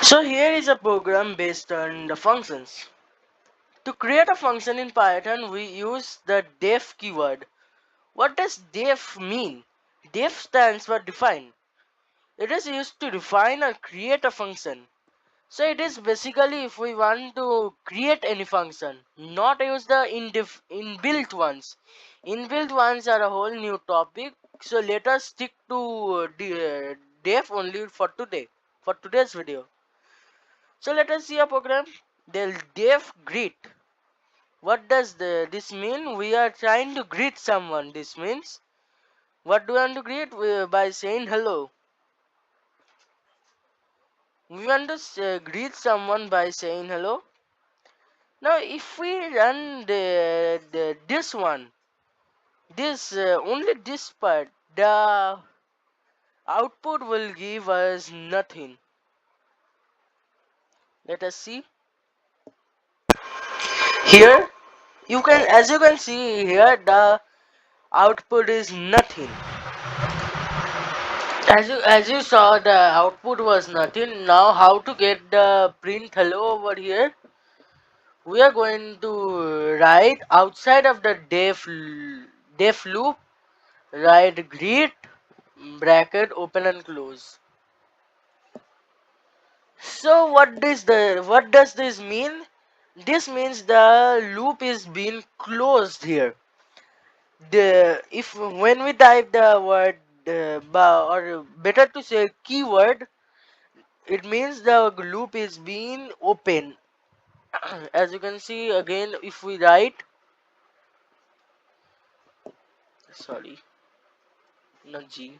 So here is a program based on the functions. To create a function in Python, we use the def keyword. What does def mean? Def stands for define. It is used to define or create a function. So it is basically if we want to create any function, not use the inbuilt ones. Inbuilt ones are a whole new topic. So let us stick to def only for today, for today's video. So let us see a program. The def greet. What does this mean? We are trying to greet someone. This means what do we want to greet? By saying hello. We want to greet someone by saying hello. Now, if we run this one, this only this part, the output will give us nothing. Let us see here. As you can see here, the output is nothing. As you saw, the output was nothing. Now, how to get the print hello over here? We are going to write outside of the def loop, write greet bracket open and close. So what does this mean? This means the loop is being closed here. The if when we type the word or better to say keyword, it means the loop is being open. As you can see again, if we write, sorry, not G.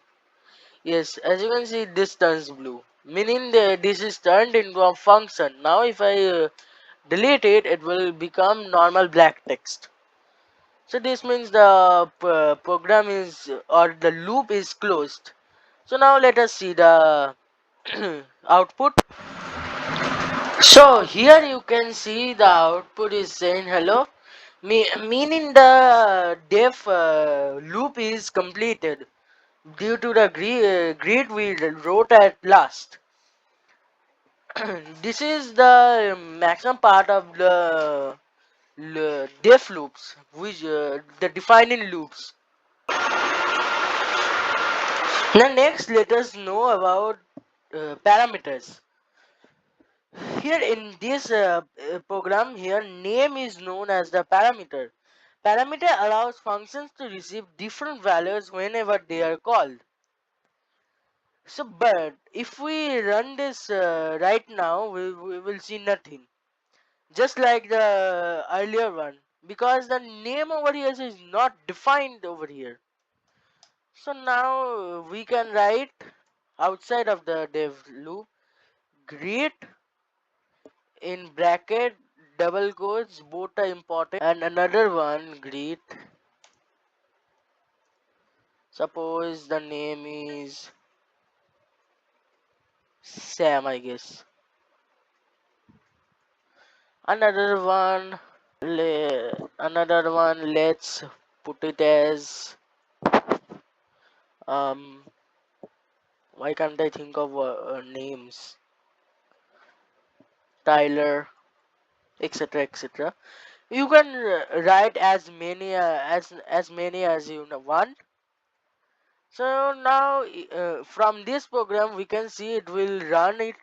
Yes, as you can see, this turns blue, meaning this is turned into a function. Now, if I delete it, it will become normal black text. So this means the program is or the loop is closed. So now let us see the output. So here you can see the output is saying hello, meaning the def loop is completed due to the greet we wrote at last. This is the maximum part of the def loops, which the defining loops. Now next, let us know about parameters. Here in this program here, name is known as the parameter. Parameter allows functions to receive different values whenever they are called. So, but if we run this right now, we will see nothing. Just like the earlier one, because the name over here is not defined over here. So now we can write outside of the dev loop greet in bracket double quotes, both are important, and another one greet. Suppose the name is Sam, I guess. Another one, let's put it as um. Why can't I think of names? Tyler, etc., etc. You can write as many as you want. So now from this program we can see it will run it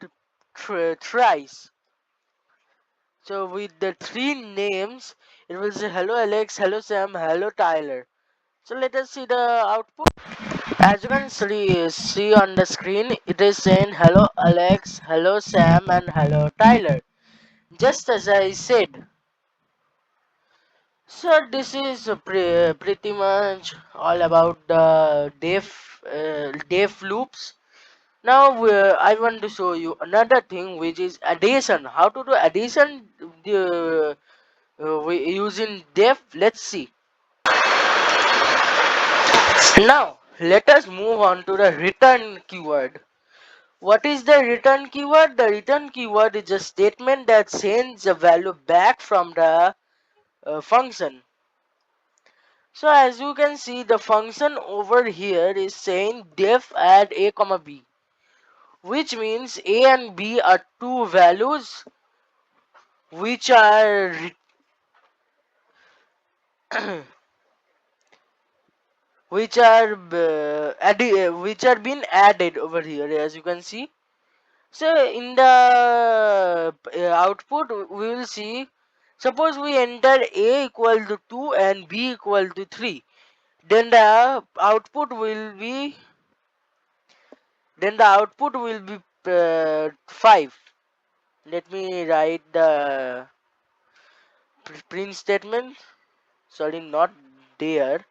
thrice. So with the three names, it will say hello Alex, hello Sam, hello Tyler. So let us see the output. As you can see on the screen, it is saying hello Alex, hello Sam, and hello Tyler. Just as I said. So this is pretty much all about the def loops. Now I want to show you another thing, which is addition. How to do addition we using def? Let's see. Now let us move on to the return keyword. What is the return keyword? The return keyword is a statement that sends a value back from the function. So as you can see, the function over here is saying def add a comma b. which means A and B are two values which are which are being added over here, as you can see. So in the output we will see, suppose we enter A equal to 2 and B equal to 3, then the output will be then the output will be 5. Let me write the print statement. Sorry, not there.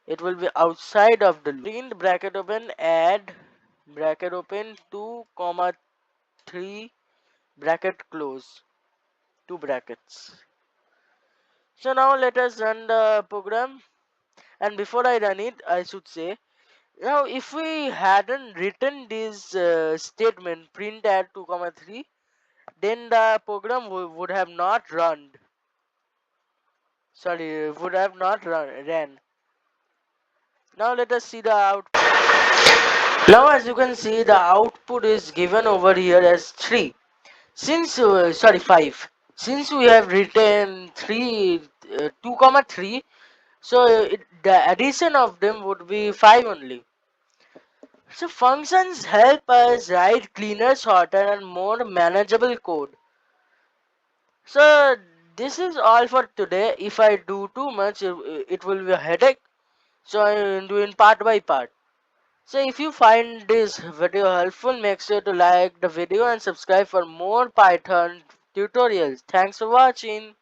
It will be outside of the loop. Print bracket open, add bracket open, 2 comma 3 bracket close, two brackets. So now let us run the program, and before I run it I should say, now if we hadn't written this statement print at 2 comma 3, then the program would have not run. Sorry, would have not ran. Now let us see the output. Now as you can see, the output is given over here as 3. Since sorry, 5. Since we have written 2 comma 3, so the addition of them would be 5 only. So functions help us write cleaner, shorter and more manageable code. So this is all for today. If I do too much, it will be a headache. So I am doing part by part. So if you find this video helpful, make sure to like the video and subscribe for more Python tutorials. Thanks for watching.